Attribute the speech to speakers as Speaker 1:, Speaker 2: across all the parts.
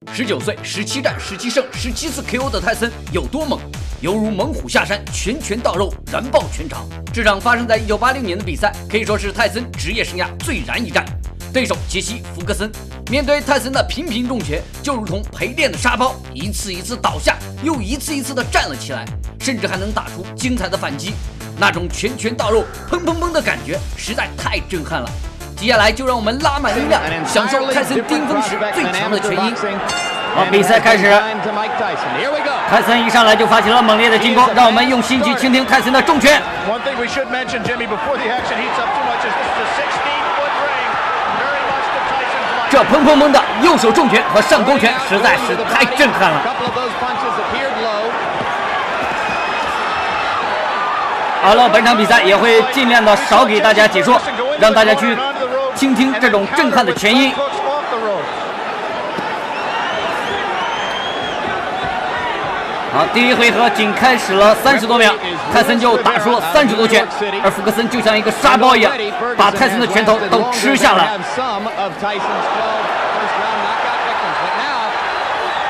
Speaker 1: 19岁17战17胜17次KO 的泰森有多猛？犹如猛虎下山，拳拳到肉燃爆全场。这场发生在1986年的比赛，可以说是泰森职业生涯最燃一战。对手杰西·福格森，面对泰森的频频重拳，就如同陪练的沙包，一次一次倒下，又一次一次的站了起来，甚至还能打出精彩的反击。那种拳拳到肉、砰砰砰的感觉，实在太震撼了。接下来就让我们拉满音量，享受泰森巅峰时最强的拳音。好，比赛开始。泰森一上来就发起了猛烈的进攻，让我们用心去倾听泰森的重拳。这砰砰砰的右手重拳和上勾拳实在是太震撼了。好了，本场比赛也会尽量的少给大家解说，让大家去倾听这种震撼的拳音。好，第一回合仅开始了30多秒，泰森就打出了30多拳，而福格森就像一个沙包一样，把泰森的拳头都吃下来。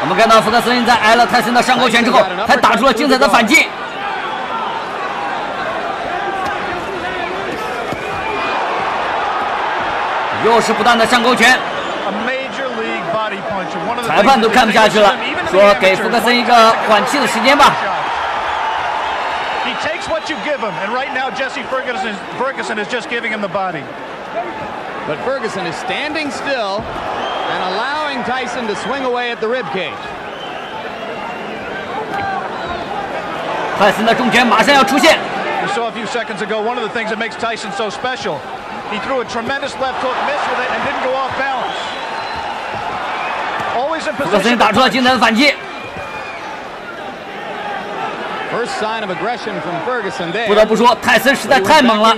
Speaker 1: 我们看到福格森在挨了泰森的上勾拳之后，还打出了精彩的反击。又是不断的上勾拳，裁判都看不下去了，说给福格森一个缓气的时间吧。
Speaker 2: But Ferguson is standing still and allowing Tyson to swing away at the rib cage.
Speaker 1: 泰森的重拳马上要出现。
Speaker 3: We saw a few seconds ago one of the things that makes Tyson so special. He threw a tremendous left hook, missed with it, and didn't go off balance. Always in position.
Speaker 1: 福格森打出了精彩的反击。
Speaker 2: First sign of aggression from Ferguson there.
Speaker 1: 不得不说，泰森实在太猛了。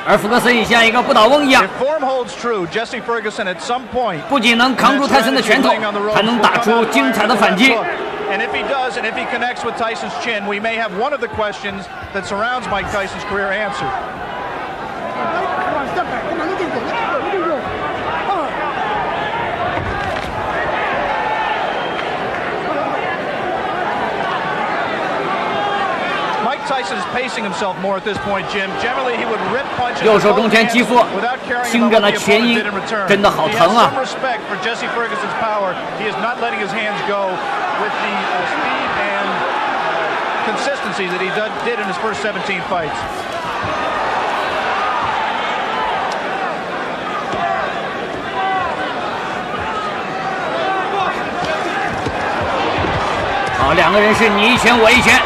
Speaker 1: 而福格森也像一个不倒翁一样，
Speaker 3: If form holds true, Jesse Ferguson at some point
Speaker 1: 不仅能扛住泰森的拳头，还能打出精彩的反击。
Speaker 3: And if he does, and if he connects with Tyson's chin, we may have one of the questions that surrounds Mike Tyson's career answered. Tyson is pacing himself more at this point, Jim. Generally, he would rip punches.
Speaker 1: 右手中拳击腹，听着那拳音真的好疼啊！
Speaker 3: Some respect for Jesse Ferguson's power. He is not letting his hands go with the speed and consistency that he did in his first 17 fights. 好，两个人是你一拳我一拳。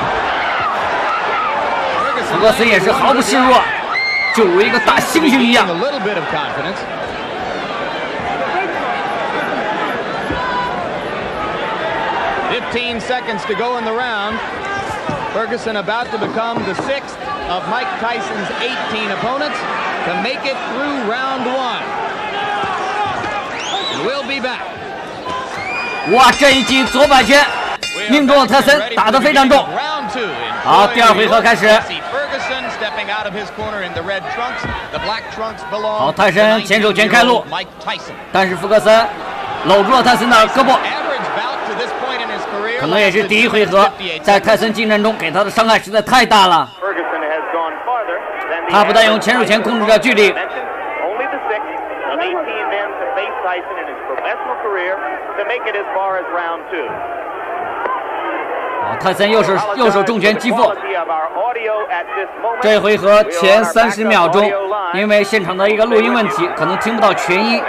Speaker 3: 福格森也是毫不示弱，就如一个大猩猩一样。
Speaker 2: 15 seconds to go in the round. Ferguson about to become the 6th of Mike Tyson's 18 opponents to make it through round 1. We'll be back.
Speaker 1: 哇，这一击左摆拳命中了泰森，打得非常重。好，第二回合开始。 好，泰森前手拳开路，但是福格森搂住了泰森的胳膊，可能也是第一回合在泰森近战中给他的伤害实在太大了。他不但用前手拳控制着距离，好，泰森右手重拳击腹。 这回合前30秒钟，因为现场的一个录音问题，可能听不到拳音，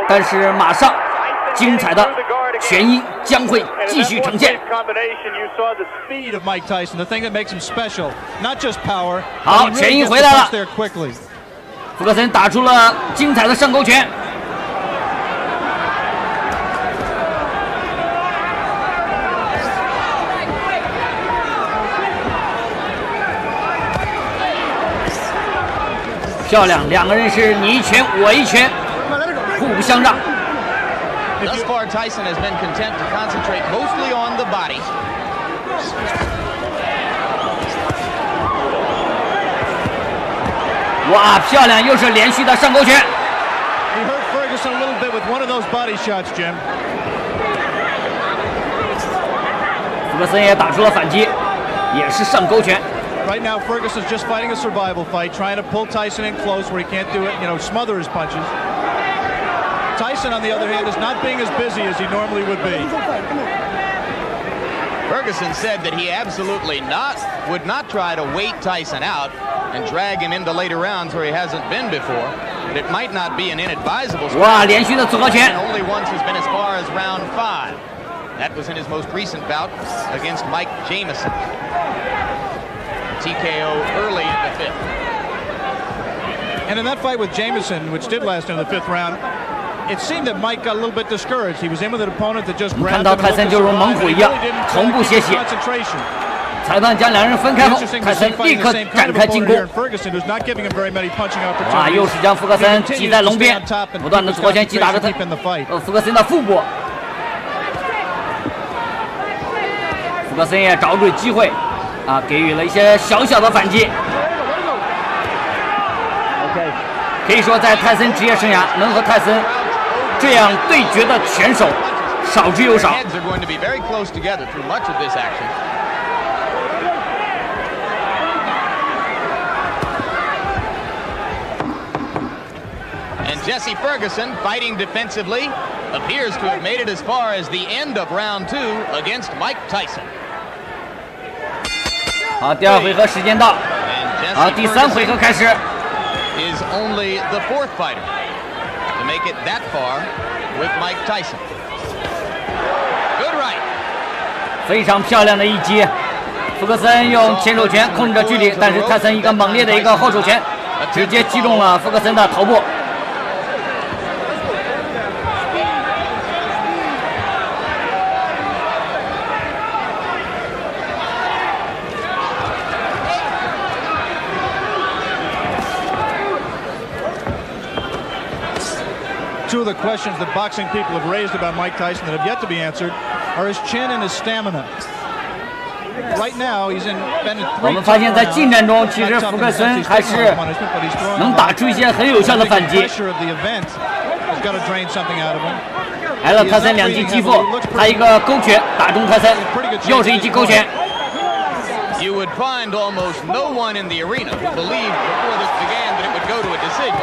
Speaker 1: 但是马上精彩的拳音将会继续呈现。好，拳音回来了，福格森打出了精彩的上勾拳。 漂亮，两个人是你一拳我一拳，互不相让。
Speaker 2: Thus far, Tyson has been content to concentrate mostly on the body.
Speaker 1: 哇，漂亮，又是连续的上勾拳。
Speaker 3: He hurt Ferguson a little bit with one of those body shots, Jim.
Speaker 1: 格森也打出了反击，也是上勾拳。
Speaker 3: Right now, Ferguson's just fighting a survival fight, trying to pull Tyson in close where he can't do it, smother his punches. Tyson, on the other hand, is not being as busy as he normally would be.
Speaker 2: Ferguson said that he absolutely would not try to wait Tyson out and drag him into later rounds where he hasn't been before. But it might not be an inadvisable strategy.
Speaker 1: 哇，连续的组合拳
Speaker 2: Only once has been as far as round 5. That was in his most recent bout against Mike Jameson. TKO early in the 5th.
Speaker 3: And in that fight with Jameson, which did last into the 5th round, it seemed that Mike got a little bit discouraged. He was in with an opponent that just grabbed him and looked to survive.
Speaker 1: 从不歇息。裁判将两人分开后，泰森立刻展开进攻。哇，又是将福格森挤在笼边，不断的组合拳击打着福格森的腹部。福格森也找准机会。 给予了一些小小的反击。可以说，在泰森职业生涯，能和泰森这样对决的拳手少之又少。
Speaker 2: And Jesse Ferguson, fighting defensively, appears to have made it as far as the end of round 2 against Mike Tyson.
Speaker 1: 好，第2回合时间到。好，第3回合开始。
Speaker 2: Is only the 4th fighter to make it that far with Mike Tyson. Good right.
Speaker 1: 非常漂亮的一击。福格森用前手拳控制着距离，但是泰森一个猛烈的一个后手拳，直接击中了福格森的头部。
Speaker 3: Two of the questions that boxing people have raised about Mike Tyson that have yet to be answered are his chin and his stamina. Right now, he's been in 3
Speaker 1: 我们发现，在近战中，其实福格森还是能打出一些很有效的反击。来了，泰森2击击腹，他一个勾拳打中泰森，又是一记勾拳。
Speaker 2: You would find almost no one in the arena who believed before this began that it would go to a decision.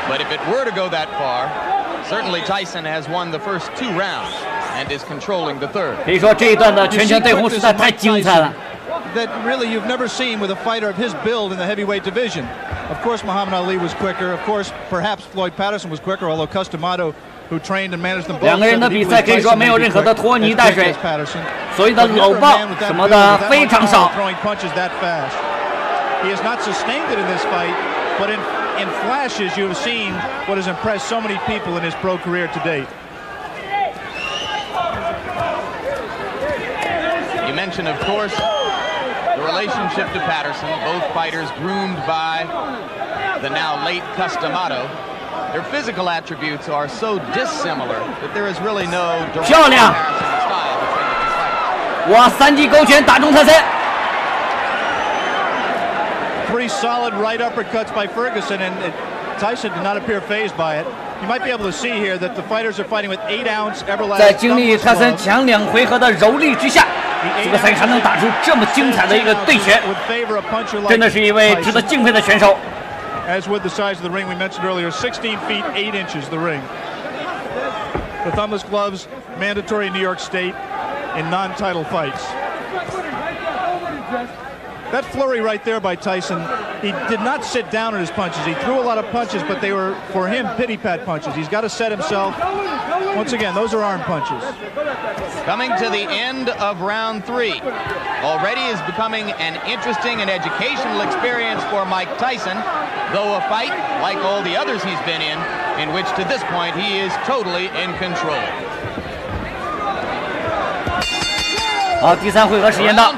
Speaker 2: But if it were to go that far, certainly Tyson has won the first 2 rounds and is controlling the 3rd.
Speaker 1: 可以说这一段的拳拳对轰实在太精彩了。
Speaker 3: That really you've never seen with a fighter of his build in the heavyweight division. Of course, Muhammad Ali was quicker. Of course, perhaps Floyd Patterson was quicker, although Customato, who trained and managed them both,
Speaker 1: 两个人的比赛可以说没有任何的拖泥带水，所谓的搂抱什么的非常少。
Speaker 3: He has not sustained it in this fight, but in flashes you have seen what has impressed so many people in his pro career to date.
Speaker 2: You mentioned, of course, the relationship to Patterson. Both fighters groomed by the now late Customato. Their physical attributes are so dissimilar that there is really no direct comparison in style between the 2 fighters.
Speaker 1: 哇，3记勾拳打中泰森。
Speaker 3: Pretty solid right uppercuts by Ferguson, and Tyson did not appear fazed by it. You might be able to see here that the fighters are fighting with 8-ounce everlasting.
Speaker 1: 在经历泰森强2回合的蹂躏之下，福格森还能打出这么精彩的一个对拳，真的是一位值得敬佩的选手。
Speaker 3: As with the size of the ring we mentioned earlier, 16 feet 8 inches the ring. The thumbless gloves mandatory in New York State in non-title fights. That flurry right there by Tyson, he did not sit down on his punches. He threw a lot of punches, but they were, for him, pity-pat punches. He's got to set himself. Once again, those are arm punches.
Speaker 2: Coming to the end of round 3. Already is becoming an interesting and educational experience for Mike Tyson, though a fight, like all the others he's been in which to this point he is totally in control.
Speaker 1: 好，第3回合时间到。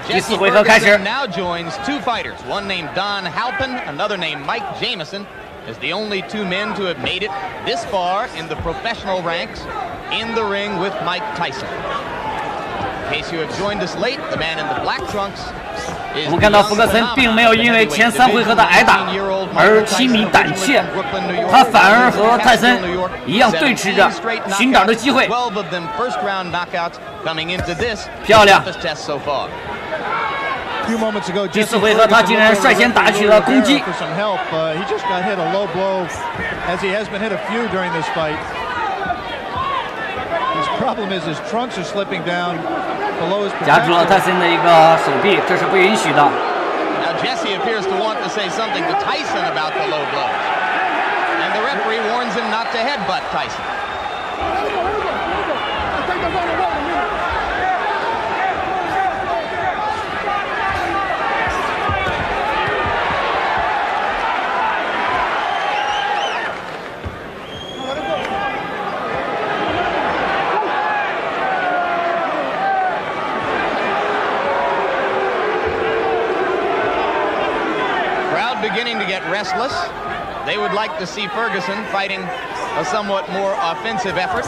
Speaker 1: 第4回合开始。
Speaker 2: Now joins 2 fighters, one named Don Halpin, another named Mike Jameson, as the only 2 men to have made it this far in the professional ranks in the ring with Mike Tyson. In case you have joined us late, the man in the black trunks
Speaker 1: 我们看到福格森并没有因为前3回合的挨打而轻迷胆怯，他反而和泰森一样对峙着，寻找着机会。漂亮！第4回合他竟然率先打起了攻击。夹住了泰森的一个手臂，这是不允许的。
Speaker 2: Now Jesse appears to want to say something to Tyson about the low blows, and the referee warns him not to headbutt Tyson. Beginning to get restless. They would like to see Ferguson fighting a somewhat more offensive effort.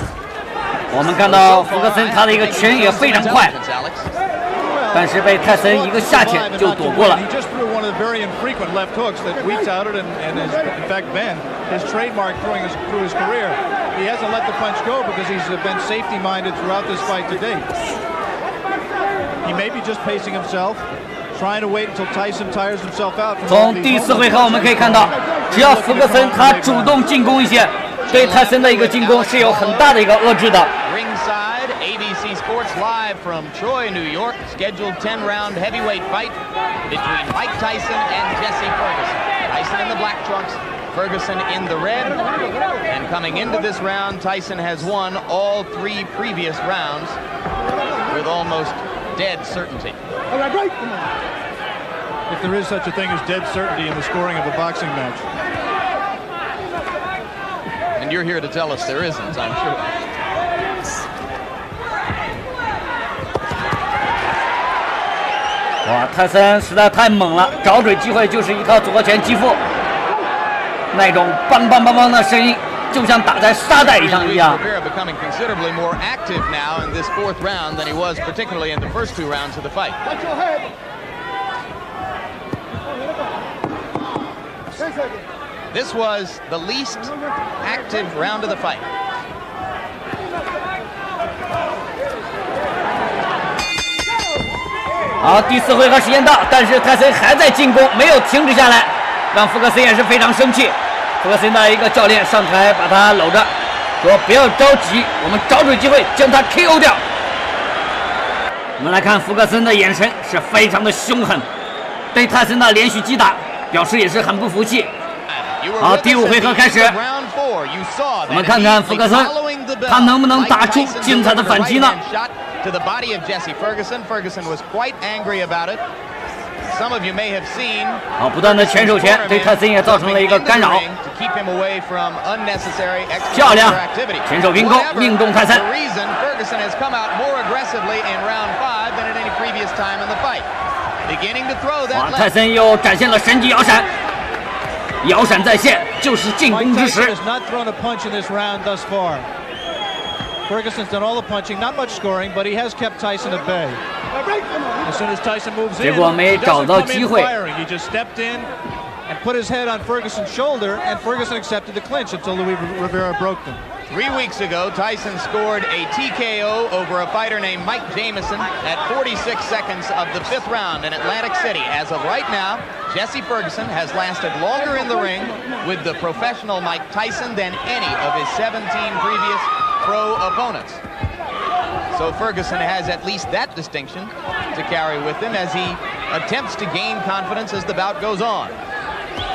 Speaker 1: 我们看到福格森他的一个拳也非常快，但是被泰森一个下潜就躲过了。
Speaker 3: He just threw one of the very infrequent left hooks that we touted and has, in fact, been his trademark through his career. He hasn't let the punch go because he's been safety-minded throughout this fight to date. He may be just pacing himself. Trying to wait until Tyson tires himself out.
Speaker 1: 从第4回合我们可以看到，只要福格森他主动进攻一些，对泰森的一个进攻是有很大的一个遏制的。
Speaker 2: Ringside, ABC Sports live from Troy, New York, scheduled 10-round heavyweight fight between Mike Tyson and Jesse Ferguson. Tyson in the black trunks, Ferguson in the red. And coming into this round, Tyson has won all 3 previous rounds with almost dead certainty.
Speaker 3: If there is such a thing as dead certainty in the scoring of a boxing match.
Speaker 2: And you're here to tell us there isn't, I'm sure.
Speaker 1: 哇，泰森实在太猛了，找准机会就是一套组合拳击腹，那种梆梆梆梆的声音，就像打在沙袋上一样。
Speaker 2: Becoming considerably more active now in this 4th round than he was particularly in the first 2 rounds of the fight. This was the least active round of the fight.
Speaker 1: 好，第4回合时间到，但是泰森还在进攻，没有停止下来，让福格森也是非常生气。福格森的一个教练上台把他搂着，说不要着急，我们找准机会将他 KO 掉。我们来看福格森的眼神是非常的凶狠，对泰森的连续击打表示也是很不服气。好，第5回合开始，我们看看福格森他能不能打出精彩的反击呢？
Speaker 2: To the body of Jesse Ferguson. Ferguson was quite angry about it. Some of you may have seen.
Speaker 1: 好，不断的拳手拳对泰森也造成了一个干扰。漂亮，拳手并攻，命中泰森。
Speaker 2: The reason Ferguson has come out more aggressively in round 5 than at any previous time in the fight. Beginning to throw that.
Speaker 1: 哇，泰森又展现了神级摇闪，摇闪在线就是进攻之时。
Speaker 3: Ferguson's done all the punching, not much scoring, but he has kept Tyson at bay. As soon as Tyson moves in, he doesn't come in firing. He just stepped in and put his head on Ferguson's shoulder, and Ferguson accepted the clinch until Luis Rivera broke them.
Speaker 2: 3 weeks ago, Tyson scored a TKO over a fighter named Mike Jamison at 46 seconds of the 5th round in Atlantic City. As of right now, Jesse Ferguson has lasted longer in the ring with the professional Mike Tyson than any of his 17 previous pro opponents. So Ferguson has at least that distinction to carry with him as he attempts to gain confidence as the bout goes on.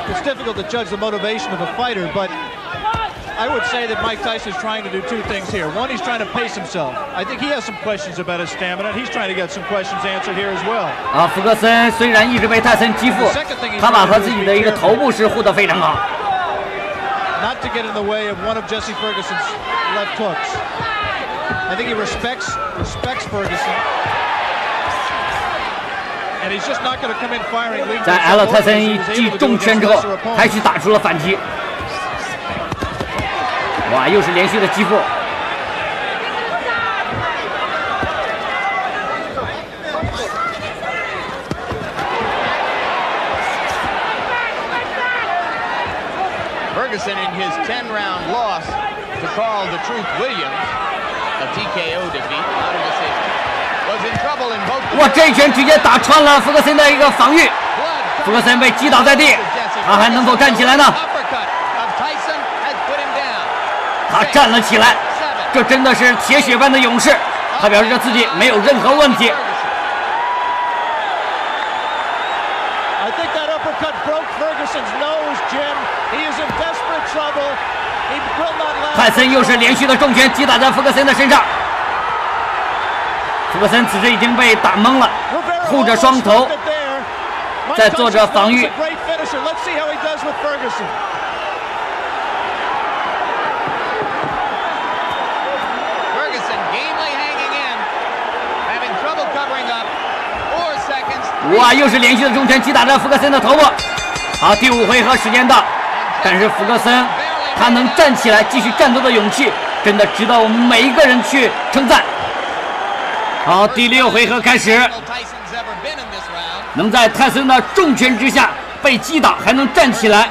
Speaker 3: It's difficult to judge the motivation of a fighter, but I would say that Mike Tyson is trying to do 2 things here. One, he's trying to pace himself. I think he has some questions about his stamina. He's trying to get some questions answered here as well.
Speaker 1: 啊，福格森虽然一直被泰森击腹，他把他自己的一个头部是护得非常好。
Speaker 3: Not to get in the way of one of Jesse Ferguson's left hooks. I think he respects Ferguson, and he's just not going to come in firing.
Speaker 1: 在挨了泰森一记重拳之后，还是打出了反击。哇，又是连续的击腹。
Speaker 2: Ferguson in his 10-round loss to Carl the Truth Williams, a TKO defeat, not a decision, was in trouble in both.
Speaker 1: 哇，这一拳直接打穿了福格森的一个防御，福格森被击倒在地，他还能否站起来呢？他站了起来，这真的是铁血般的勇士。他表示着自己没有任何问题。泰森又是连续的重拳击打在福格森的身上，福格森此时已经被打懵了，护着双头，在做着防御。哇，又是连续的重拳击打在福格森的头部。好，第5回合时间到，但是福格森他能站起来继续战斗的勇气，真的值得我们每一个人去称赞。好，第6回合开始，能在泰森的重拳之下被击倒还能站起来，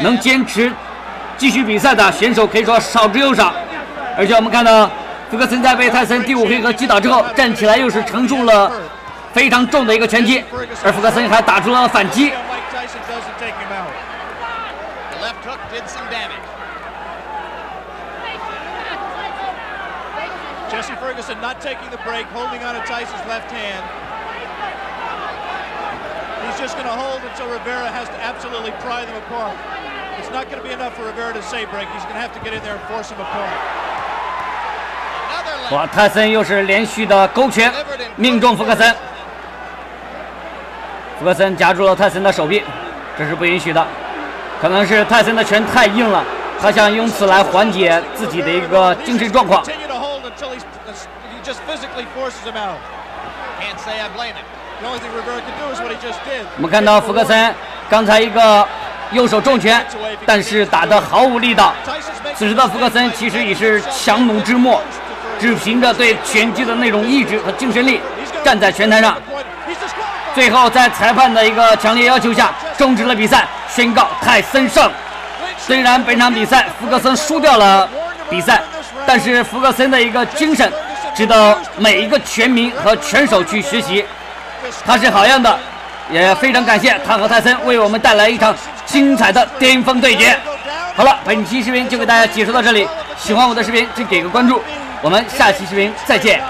Speaker 1: 能坚持继续比赛的选手可以说少之又少。而且我们看到福格森在被泰森第5回合击倒之后站起来，又是承受了非常重的一个拳击，而福格森还打出了反击。
Speaker 3: Jesse Ferguson not taking the break, holding on to Tyson's left hand. He's just going to hold until Rivera has to absolutely pry them apart. It's not going to be enough for Rivera to say break. He's going to have to get in there and force them apart.
Speaker 1: 哇，泰森又是连续的勾拳命中福格森。福格森夹住了泰森的手臂，这是不允许的。可能是泰森的拳太硬了，他想用此来缓解自己的一个精神状况。我们看到福格森刚才一个右手重拳，但是打得毫无力道。此时的福格森其实已是强弩之末，只凭着对拳击的那种意志和精神力站在拳台上。最后在裁判的一个强烈要求下终止了比赛，宣告泰森胜。虽然本场比赛福格森输掉了比赛，但是福格森的一个精神值得每一个拳迷和拳手去学习，他是好样的，也非常感谢他和泰森为我们带来一场精彩的巅峰对决。好了，本期视频就给大家解说到这里，喜欢我的视频请给个关注，我们下期视频再见。